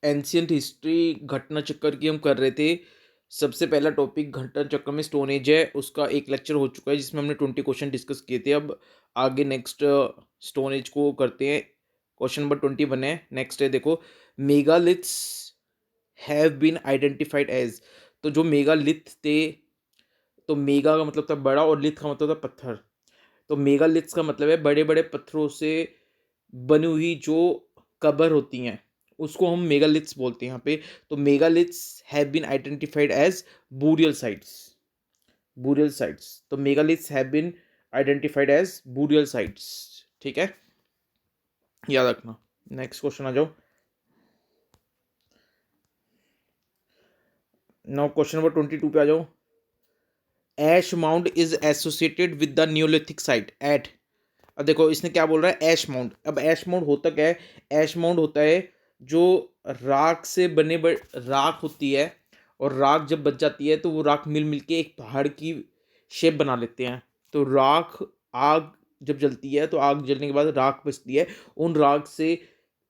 Ancient history घटना चक्कर की हम कर रहे थे। सबसे पहला टॉपिक घटना चक्कर में स्टोन एज है, उसका एक लेक्चर हो चुका है जिसमें हमने 20 क्वेश्चन डिस्कस किए थे। अब आगे नेक्स्ट स्टोन एज को करते हैं। क्वेश्चन नंबर 21 है, नेक्स्ट है, देखो। Megaliths have been identified as. तो जो मेगालिथ थे, तो मेगा का मतलब था बड़ा और लिथ का मतलब था पत्थर। तो मेगालिथ्स का मतलब है बड़े बड़े पत्थरों से बनी हुई जो कबर होती हैं, उसको हम मेगालिथ्स बोलते हैं यहाँ पे। तो megaliths have been identified as burial sites. Burial sites, तो megaliths have been identified as burial sites. ठीक है, याद रखना। नेक्स्ट क्वेश्चन आ जाओ। नाउ क्वेश्चन नंबर 22 पे आ जाओ। Ash mound is associated with the neolithic site at. अब देखो इसने क्या बोल रहा है, ऐश माउंट। अब ऐश माउंट होता क्या है? ऐश माउंट होता है जो राख से बने राख होती है, और राख जब बच जाती है तो वो राख मिल मिल के एक पहाड़ की शेप बना लेते हैं। तो राख, आग जब जलती है तो आग जलने के बाद राख बचती है, उन राख से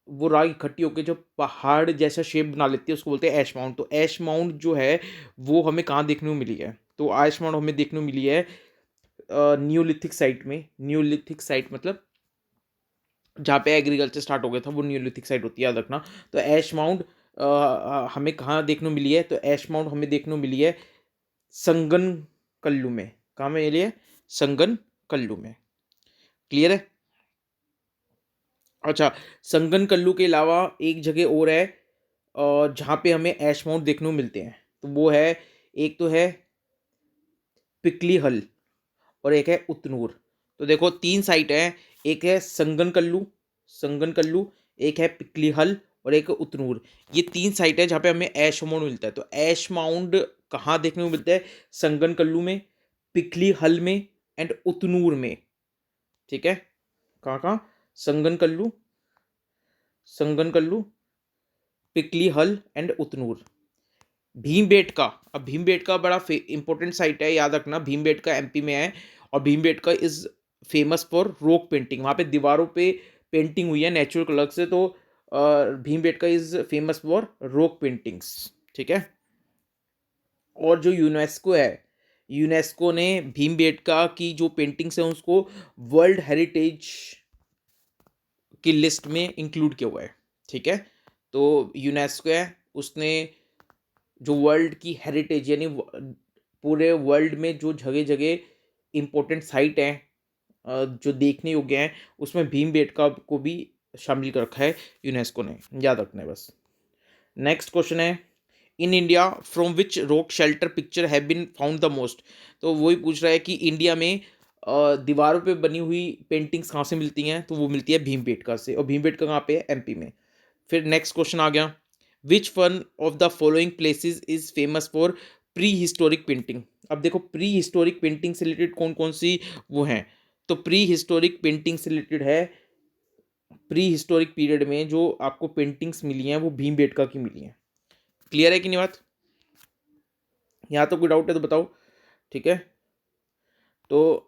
वो राख इकट्ठी होकर जो पहाड़ जैसा शेप बना लेती है उसको बोलते हैं ऐश माउंट। तो ऐश माउंट जो है वो हमें कहाँ देखने को मिली है? तो ऐश माउंट हमें देखने को मिली है न्यूलिथिक साइट में। न्यूलिथिक साइट मतलब जहाँ पे एग्रीकल्चर स्टार्ट हो गया था वो न्यूलिथिक साइट होती है, याद रखना। तो ऐश माउंट हमें कहाँ देखने को मिली है? तो ऐश माउंट हमें देखने को मिली है संगन कल्लू में। कहाँ में मिली है? संगन कल्लू में। क्लियर है? अच्छा, संगन कल्लू के अलावा एक जगह और है जहाँ पे हमें ऐश माउंट देखने को मिलते हैं। तो वो है, एक तो है पिकली हल और एक है उतनूर। तो देखो तीन साइट है, एक है संगन कल्लू, संगन कल्लू, एक है पिकली हल और एक है उतनूर। ये तीन साइट है जहाँ पे हमें ऐश माउंट मिलता है। तो ऐश माउंट कहाँ देखने को मिलता है? संगन कल्लू में, पिकली हल में एंड उतनूर में। ठीक है, कहाँ कहाँ? संगन कल्लू, संगन कल्लू, पिकली हल एंड उतनूर। भीमबेटका। अब भीमबेटका बड़ा इंपॉर्टेंट साइट है, याद रखना। भीमबेटका एमपी में है और Bhimbetka is famous for rock painting. वहाँ पे दीवारों पे पेंटिंग हुई है नेचुरल कलर से। तो Bhimbetka is famous for rock paintings. ठीक है, और जो यूनेस्को है, यूनेस्को ने भीमबेटका की जो पेंटिंग्स हैं उसको वर्ल्ड हेरिटेज की लिस्ट में इंक्लूड किया हुआ है। ठीक है, तो यूनेस्को है, उसने जो वर्ल्ड की हेरिटेज यानी पूरे वर्ल्ड में जो जगह जगह इम्पोर्टेंट साइट हैं जो देखने योग्य हैं, उसमें भीमबेटका को भी शामिल कर रखा है यूनेस्को ने, याद रखना है बस। नेक्स्ट क्वेश्चन है, in India from which rock shelter picture have been found the most. तो वही पूछ रहा है कि इंडिया में दीवारों पे बनी हुई पेंटिंग्स कहाँ से मिलती हैं? तो वो मिलती है भीमबेटका से, और भीमबेटका कहाँ पे है? एमपी में। फिर नेक्स्ट क्वेश्चन आ गया, which one of the following places is famous for pre historic painting. अब देखो प्री हिस्टोरिक पेंटिंग से रिलेटेड कौन कौन सी वो हैं। तो प्री हिस्टोरिक पेंटिंग से रिलेटेड है, प्री हिस्टोरिक पीरियड में जो आपको पेंटिंग्स मिली हैं वो भीमबेटका की मिली हैं। क्लियर है कि नहीं बात? यहाँ तो कोई डाउट है तो बताओ। ठीक है, तो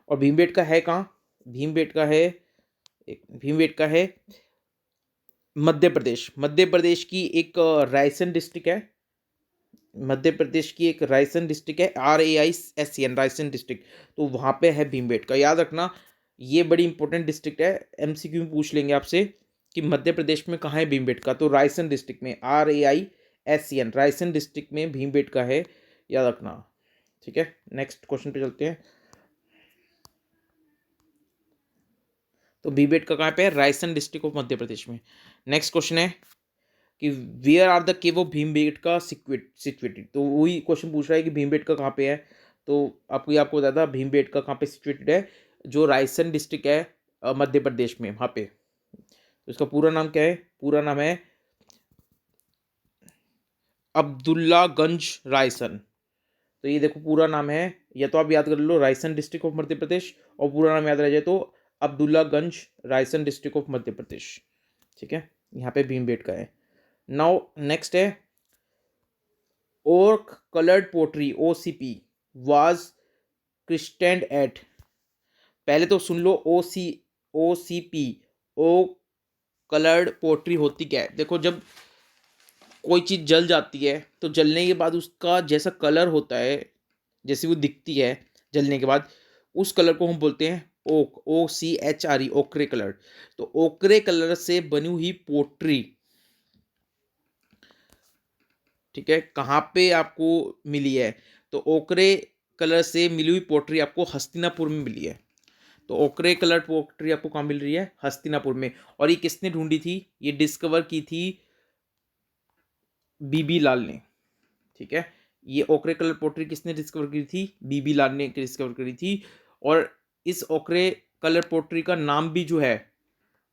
और भीमबेटका है कहाँ? भीमबेटका है, एक भीमबेटका है मध्य प्रदेश। मध्य प्रदेश की एक रायसेन डिस्ट्रिक्ट है। मध्य प्रदेश की एक रायसेन डिस्ट्रिक्ट है, RAISEN, रायसेन डिस्ट्रिक्ट। तो वहाँ पे है भीमबेटका, याद रखना। ये बड़ी इंपॉर्टेंट डिस्ट्रिक्ट है, MCQ में पूछ लेंगे आपसे कि मध्य प्रदेश में कहाँ है भीमबेटका। तो रायसेन डिस्ट्रिक्ट में, RAISEN, रायसेन डिस्ट्रिक्ट में भीमबेटका है, याद रखना। ठीक है, नेक्स्ट क्वेश्चन पे चलते हैं। तो भीमबेटका कहाँ पे है? रायसेन डिस्ट्रिक्ट ऑफ मध्य प्रदेश में। नेक्स्ट क्वेश्चन है कि where are the cave of Bhimbetka situated. तो वही क्वेश्चन पूछ रहा है कि भीमबेटका कहाँ पे है। तो आपको बताया था भीमबेटका कहाँ पे सिचुएटेड है, जो रायसेन डिस्ट्रिक्ट है मध्य प्रदेश में, वहाँ पे। तो इसका पूरा नाम क्या है? पूरा नाम है अब्दुल्लागंज रायसन। तो ये देखो पूरा नाम है, या तो आप याद कर लो रायसन डिस्ट्रिक्ट ऑफ मध्य प्रदेश, और पूरा नाम याद रह जाए तो अब्दुल्लागंज रायसन डिस्ट्रिक्ट ऑफ मध्य प्रदेश। ठीक है, यहाँ पे भीमबेटका है। नाउ नेक्स्ट है, ओक coloured pottery OCP was christened at. पहले तो सुन लो, OCP, ओ कलर्ड पोट्री होती क्या है? देखो, जब कोई चीज़ जल जाती है तो जलने के बाद उसका जैसा कलर होता है, जैसी वो दिखती है जलने के बाद, उस कलर को हम बोलते हैं ओक, OCHRE, ओकरे कलर। तो ओकरे कलर से बनी हुई पोट्री, ठीक है, कहाँ पे आपको मिली है? तो ओकरे कलर से मिली हुई पोट्री आपको हस्तिनापुर में मिली है। तो ओकरे कलर पोट्री आपको कहाँ मिल रही है? हस्तिनापुर में। और ये किसने ढूंढी थी? ये डिस्कवर की थी बीबी लाल ने, ठीक है। ये ओकरे कलर पोट्री किसने डिस्कवर की थी? बीबी लाल ने डिस्कवर करी थी। और इस ओकरे कलर पोट्री का नाम भी जो है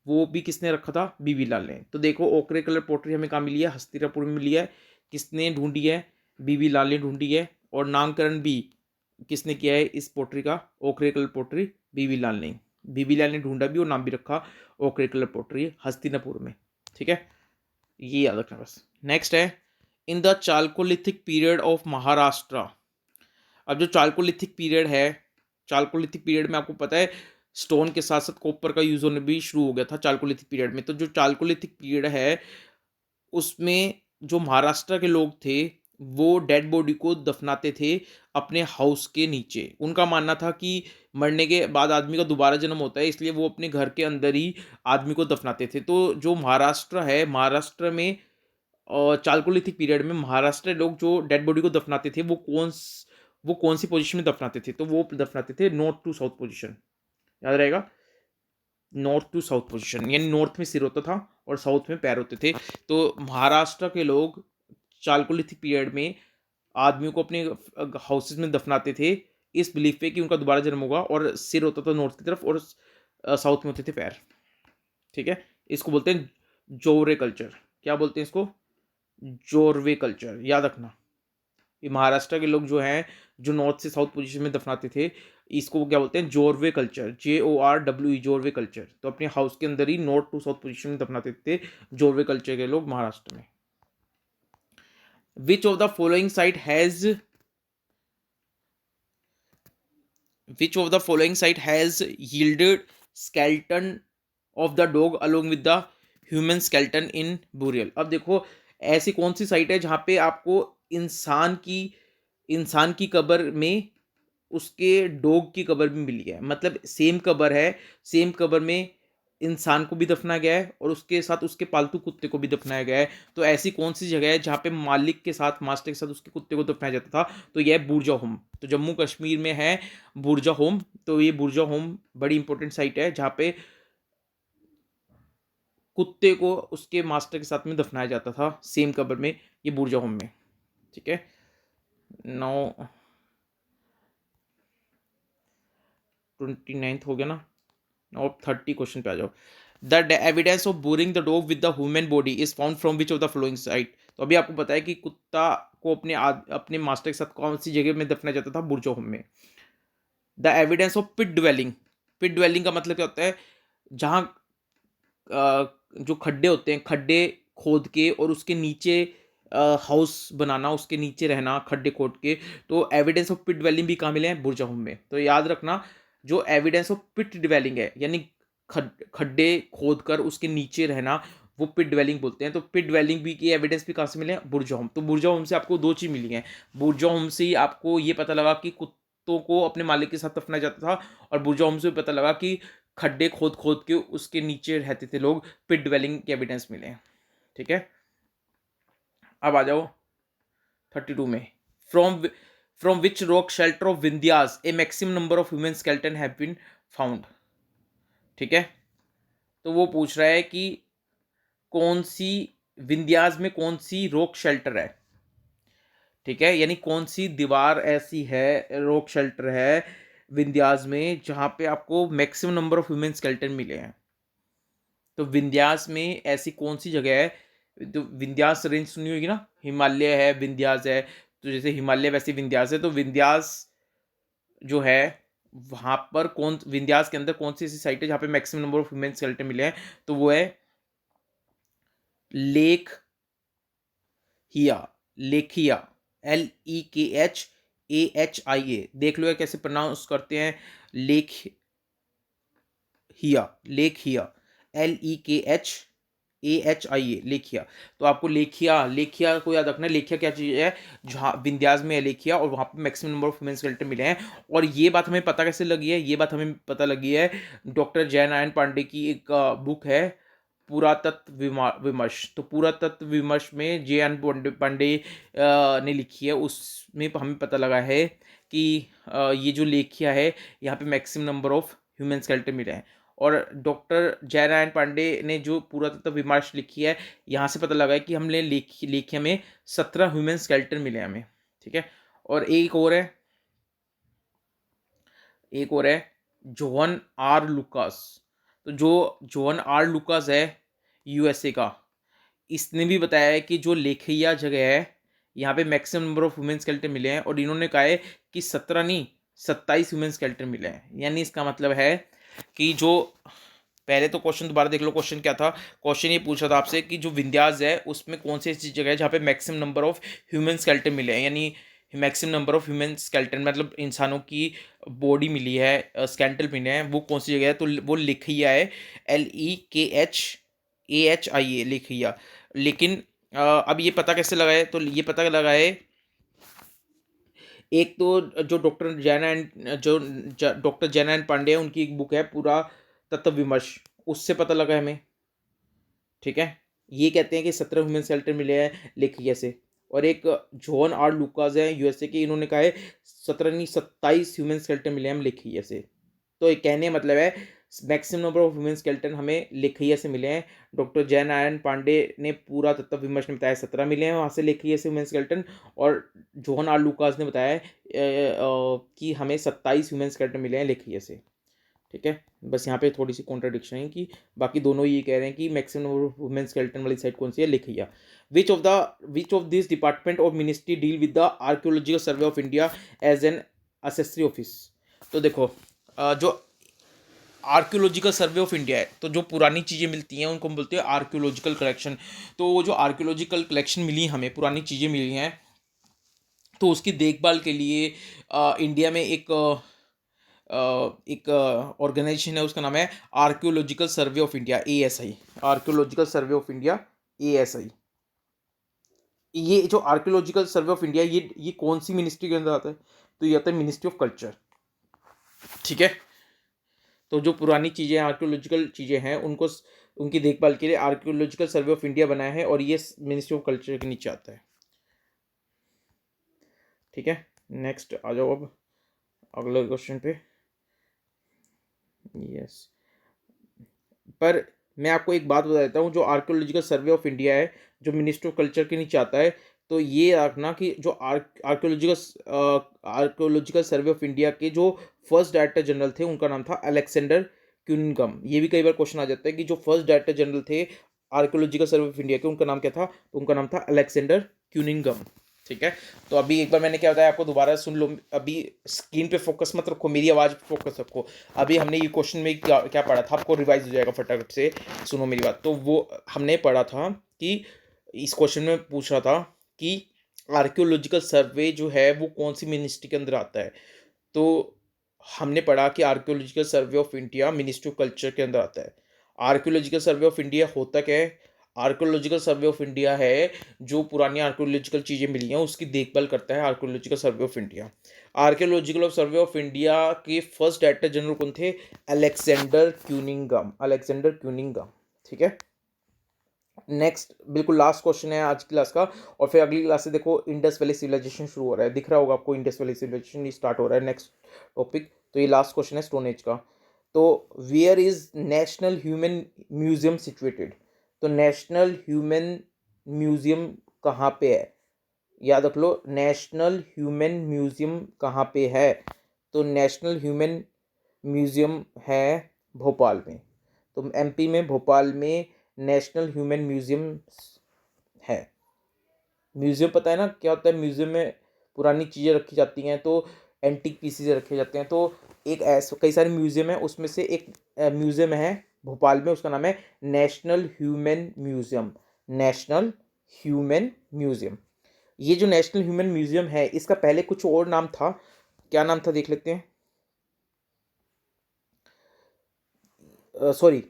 वो भी किसने रखा था? बीबी लाल ने। तो देखो, ओकरे कलर पोट्री हमें कहाँ मिली है? हस्तिनापुर में मिली है। किसने ढूंढी है? बीबी लाल ने ढूंढी है। और नामकरण भी किसने किया है इस पोट्री का? ओकरे कलर पोट्री बीबी लाल ने। बीबी लाल ने ढूंढा भी और नाम भी रखा ओकरे कलर पोट्री हस्तिनापुर में, ठीक है। ये याद रखना बस। नेक्स्ट है, in the Chalcolithic period of Maharashtra. अब जो चालकोलिथिक पीरियड है, चालकोलिथिक पीरियड में आपको पता है स्टोन के साथ साथ कॉपर का यूज होने भी शुरू हो गया था चालकोलिथिक पीरियड में। तो जो चालकोलिथिक पीरियड है उसमें जो महाराष्ट्र के लोग थे वो डेड बॉडी को दफनाते थे अपने हाउस के नीचे। उनका मानना था कि मरने के बाद आदमी का दोबारा जन्म होता है, इसलिए वो अपने घर के अंदर ही आदमी को दफनाते थे। तो जो महाराष्ट्र है, महाराष्ट्र में और चालकोलिथिक पीरियड में महाराष्ट्र लोग जो डेड बॉडी को दफनाते थे वो कौन सी पोजीशन में दफनाते थे? तो वो दफनाते थे नॉर्थ टू साउथ पोजीशन, याद रहेगा, नॉर्थ टू साउथ पोजीशन, यानी नॉर्थ में सिर होता था और साउथ में पैर होते थे। तो महाराष्ट्र के लोग चालकोलिथिक पीरियड में आदमियों को अपने हाउसेस में दफनाते थे इस बिलीफ पे कि उनका दोबारा जन्म होगा, और सिर होता था नॉर्थ की तरफ और साउथ में होते थे पैर, ठीक है। इसको बोलते हैं जोरे कल्चर। क्या बोलते हैं इसको? जोरवे कल्चर, याद रखना। ये महाराष्ट्र के लोग जो हैं, जो नॉर्थ से साउथ पोजीशन में दफनाते थे, इसको वो क्या बोलते हैं? Jorwe culture, JORWE, Jorwe culture. तो अपने हाउस के अंदर ही नॉर्थ टू साउथ पोजीशन में दफनाते थे जोरवे कल्चर के लोग महाराष्ट्र में। Which of the following site has which of the following site has yielded skeleton of the dog along with the human skeleton in burial? अब देखो, ऐसी कौन सी साइट है जहां पे आपको इंसान की कब्र में उसके डॉग की कब्र भी मिली है? मतलब सेम कब्र है, सेम कब्र में इंसान को भी दफनाया गया है और उसके साथ उसके पालतू कुत्ते को भी दफनाया गया है। तो ऐसी कौन सी जगह है जहाँ पे मालिक के साथ, मास्टर के साथ उसके कुत्ते को दफनाया जाता था? तो यह है बुरजा होम। तो जम्मू कश्मीर में है बुरजा होम। तो ये बुरजा होम बड़ी इंपॉर्टेंट साइट है जहाँ पे कुत्ते को उसके मास्टर के साथ में दफनाया जाता था सेम कब्र में, ये बुरजा होम में, ठीक है। 29 हो गया ना। अब 30 क्वेश्चन पे आ जाओ। The evidence of boring the dog with the human body is found from which of the flowing site? तो अभी आपको पता है कि कुत्ता को अपने मास्टर के साथ कौन सी जगह में दफनाया जाता था? बुरजा होम में। The evidence of pit dwelling, pit dwelling का मतलब क्या होता है? जहाँ जो खड्डे होते हैं, खड्डे खोद के और उसके नीचे हाउस बनाना, उसके नीचे रहना खड्डे खोद के। तो एविडेंस ऑफ पिट ड्वेलिंग भी कहाँ मिले हैं? बुरजा होम में। तो याद रखना, जो एविडेंस ऑफ पिट ड्वेलिंग है, यानी खड्डे खोद कर उसके नीचे रहना, वो पिट ड्वेलिंग बोलते हैं। तो पिट ड्वेलिंग भी की एविडेंस भी कहाँ से मिले हैं? बुरजा होम। तो बुरजा होम से आपको दो चीज़ मिली हैं। बुरजा होम से ही आपको ये पता लगा कि कुत्तों को अपने मालिक के साथ दफनाया जाता था, और बुरजा होम से भी पता लगा कि खड्डे खोद खोद के उसके नीचे रहते थे लोग, पिट ड्वेलिंग के एविडेंस मिले हैं, ठीक है। अब आ जाओ 32 में। From from which rock shelter of Vindhyas a maximum number of human skeleton have been found? ठीक है, तो वो पूछ रहा है कि कौन सी विंध्यास में कौन सी रॉक शेल्टर है, ठीक है, यानी कौन सी दीवार ऐसी है, रॉक शेल्टर है विंध्यास में जहां पे आपको maximum number of human skeleton मिले हैं। तो विंध्यास में ऐसी कौन सी जगह है? तो विंध्यास रेंज सुनी होगी ना, हिमालय है, विंध्यास है। तो जैसे हिमालय वैसे विंध्यास है। तो विंध्यास जो है वहां पर विंध्यास के अंदर कौन सी ऐसी साइट है जहाँ पे maximum number of human skeleton मिले हैं? तो वो है लेक हिया, लेखिया, LEKHAHIA। देख लो कैसे प्रोनाउंस करते हैं, लेख हिया, लेक हिया, LEKHAHIA। AHIA, लेखिया। तो आपको लेखिया लेखिया को याद रखना है। लेखिया क्या चीज़ है? जहाँ विंध्यास में है लेखिया, और वहाँ पे maximum number of human skeleton मिले हैं। और ये बात हमें पता कैसे लगी है? ये बात हमें पता लगी है डॉक्टर जयनारायण पांडे की एक बुक है पुरातत्व विमर्श। तो पुरातत्व विमर्श में जे एन पांडे ने लिखी है, उसमें हमें पता लगा है कि ये जो लेखिया है, यहाँ पे maximum number of human skeleton मिले हैं। और डॉक्टर जयनारायण पांडे ने जो पुरातत्व विमर्श लिखी है, यहाँ से पता लगा है कि हमने लेखिया में 17 ह्यूमन स्केलेटन मिले हैं हमें। ठीक है। और एक और है जोहन आर लुकास। तो जो जोहन आर लुकास है यूएसए का, इसने भी बताया है कि जो लेखैया जगह है, यहाँ पे maximum number of human skeleton मिले हैं। और इन्होंने कहा है कि 17 नहीं 27 ह्यूमन स्केलेटन मिले हैं। यानी इसका मतलब है कि जो पहले तो क्वेश्चन दोबारा देख लो, क्वेश्चन क्या था? क्वेश्चन ये पूछा था आपसे कि जो विंध्यास है उसमें कौन सी ऐसी जगह है जहाँ पे maximum number of human skeleton मिले हैं, यानी maximum number of human skeleton मतलब इंसानों की बॉडी मिली है, स्केलेटल मिले हैं, वो कौन सी जगह है? तो वो लिखिया है, LEKHAHIA, लिखिया। लेकिन अब ये पता कैसे लगा है? तो ये पता लगा है, एक तो जो डॉक्टर जयनारायण पांडे है, उनकी एक बुक है पूरा तत्व विमर्श, उससे पता लगा हमें। ठीक है। ये कहते हैं कि 17 ह्यूमन स्केलेटन मिले हैं लेखिया से। और एक जॉन आर लुकास है यूएसए के, इन्होंने कहा है 17 नहीं 27 ह्यूमन स्केलेटन मिले हैं हम लेखिया से। तो एक कहने मतलब है maximum number of human skeleton हमें लेखिया से मिले हैं। डॉक्टर जयनारायण पांडे ने पूरा तत्व विमर्श में बताया 17 मिले हैं वहाँ से लेखिया से ह्यूमन स्केलेटन। और जॉन आर लुकास ने बताया कि हमें 27 ह्यूमन स्केलेटन मिले हैं लेखिया से। ठीक है। बस यहाँ पे थोड़ी सी कॉन्ट्रडिक्शन है कि बाकी दोनों ये कह रहे हैं कि maximum number of women skeleton वाली साइड कौन सी है? लिखिया। विच ऑफ दिस डिपार्टमेंट और ministry deal with the archaeological survey of India as an accessory office? तो देखो, जो आर्कियोलॉजिकल सर्वे ऑफ इंडिया है, तो जो पुरानी चीज़ें मिलती हैं उनको हम बोलते हैं आर्कियोलॉजिकल कलेक्शन। तो वो जो आर्कियोलॉजिकल कलेक्शन मिली हमें, पुरानी चीज़ें मिली हैं, तो उसकी देखभाल के लिए इंडिया में एक ऑर्गेनाइजेशन है, उसका नाम है archaeological survey of India, ASI। Archaeological survey of India, ASI। ये जो आर्कियोलॉजिकल सर्वे ऑफ इंडिया, ये कौन सी मिनिस्ट्री के अंदर आता है? तो ये आता है मिनिस्ट्री ऑफ कल्चर। ठीक है। तो जो पुरानी चीज़ें आर्कियोलॉजिकल चीज़ें हैं उनको उनकी देखभाल के लिए आर्कियोलॉजिकल सर्वे ऑफ इंडिया बनाया है, और ये मिनिस्ट्री ऑफ कल्चर के नीचे आता है। ठीक है। नेक्स्ट आ जाओ अब अगले क्वेश्चन पे। यस। पर मैं आपको एक बात बता देता हूँ, जो आर्कियोलॉजिकल सर्वे ऑफ इंडिया है जो मिनिस्ट्री ऑफ कल्चर के नीचे आता है, तो ये रखना कि जो आर्कियोलॉजिकल सर्वे ऑफ इंडिया के जो फर्स्ट डायरेक्टर जनरल थे उनका नाम था अलेक्जेंडर क्यूनिंगम। ये भी कई बार क्वेश्चन आ जाता है कि जो फर्स्ट डायरेक्टर जनरल थे आर्कियोलॉजिकल सर्वे ऑफ इंडिया के, उनका नाम क्या था? तो उनका नाम था अलेक्जेंडर क्यूनिंगम। ठीक है। तो अभी एक बार मैंने क्या बताया आपको, दोबारा सुन लो। अभी स्क्रीन पे फोकस मत रखो, मेरी आवाज़ पे फोकस रखो। अभी हमने ये क्वेश्चन में क्या क्या पढ़ा था, आपको रिवाइज हो जाएगा फटाफट से। सुनो मेरी बात। तो वो हमने पढ़ा था कि इस क्वेश्चन में पूछ रहा था कि आर्कियोलॉजिकल सर्वे जो है वो कौन सी मिनिस्ट्री के अंदर आता है? तो हमने पढ़ा कि archaeological survey of India ministry of culture के अंदर आता है। आर्कियोलॉजिकल सर्वे ऑफ इंडिया होता क्या है? आर्कियोलॉजिकल सर्वे ऑफ इंडिया है जो पुरानी आर्कियोलॉजिकल चीज़ें मिली हैं उसकी देखभाल करता है archaeological survey of India. Archaeological survey of India के फर्स्ट डायरेक्टर जनरल कौन थे? अलेक्जेंडर क्यूनिंगम। अलेक्जेंडर क्यूनिंगम। ठीक है। नेक्स्ट बिल्कुल लास्ट क्वेश्चन है आज की क्लास का, और फिर अगली क्लास से देखो इंडस वैली सिविलाइजेशन शुरू हो रहा है, दिख रहा होगा आपको इंडस वैली सिविलाइजेशन स्टार्ट हो रहा है नेक्स्ट टॉपिक। तो ये लास्ट क्वेश्चन है स्टोन एज का। तो where is national human museum situated? तो नेशनल ह्यूमन म्यूजियम कहाँ पे है? याद रख लो, नेशनल ह्यूमन म्यूजियम कहाँ पे है? तो नेशनल ह्यूमन म्यूजियम है भोपाल में। तो MP में भोपाल में नेशनल ह्यूमन म्यूजियम है। म्यूजियम पता है ना क्या होता है? म्यूजियम में पुरानी चीज़ें रखी जाती हैं, तो एंटीक पीसेज रखे जाते हैं। तो एक ऐसा कई सारे म्यूजियम है, उसमें से एक म्यूजियम है भोपाल में, उसका नाम है national human museum. National human museum. ये जो नेशनल ह्यूमन म्यूजियम है इसका पहले कुछ और नाम था। क्या नाम था देख लेते हैं। सॉरी,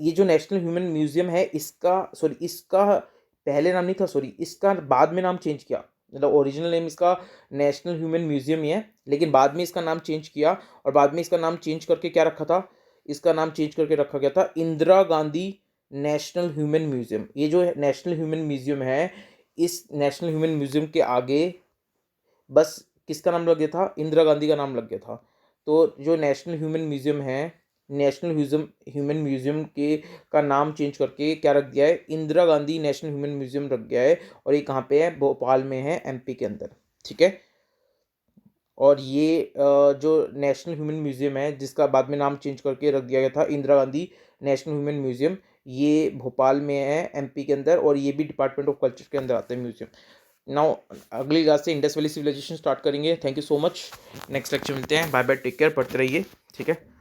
ये जो नेशनल ह्यूमन म्यूजियम है इसका पहले नाम नहीं था, इसका बाद में नाम चेंज किया। मतलब ओरिजिनल नेम इसका नेशनल ह्यूमन म्यूजियम ही है, लेकिन बाद में इसका नाम चेंज किया। और बाद में इसका नाम चेंज करके क्या रखा था, इसका नाम चेंज करके रखा गया था Indira Gandhi national human museum. ये जो नेशनल ह्यूमन म्यूजियम है, इस नेशनल ह्यूमन म्यूजियम के आगे बस किसका नाम लग गया था, इंदिरा गांधी का नाम लग गया था। तो जो नेशनल ह्यूमन म्यूजियम है, नेशनल ह्यूमन म्यूजियम के का नाम चेंज करके क्या रख दिया है, Indira Gandhi national human museum रख गया है। और ये कहाँ पे है, भोपाल में है, एमपी के अंदर। ठीक है। और ये जो नेशनल ह्यूमन म्यूजियम है, जिसका बाद में नाम चेंज करके रख दिया गया था Indira Gandhi national human museum, ये भोपाल में है, एमपी के अंदर। और ये भी डिपार्टमेंट ऑफ कल्चर के अंदर आता है म्यूजियम। नाउ अगली क्लास से इंडस वैली सिविलाइजेशन स्टार्ट करेंगे। Thank you so much. Next lecture मिलते हैं। बाय बाय, टेक केयर, पढ़ते रहिए। ठीक है।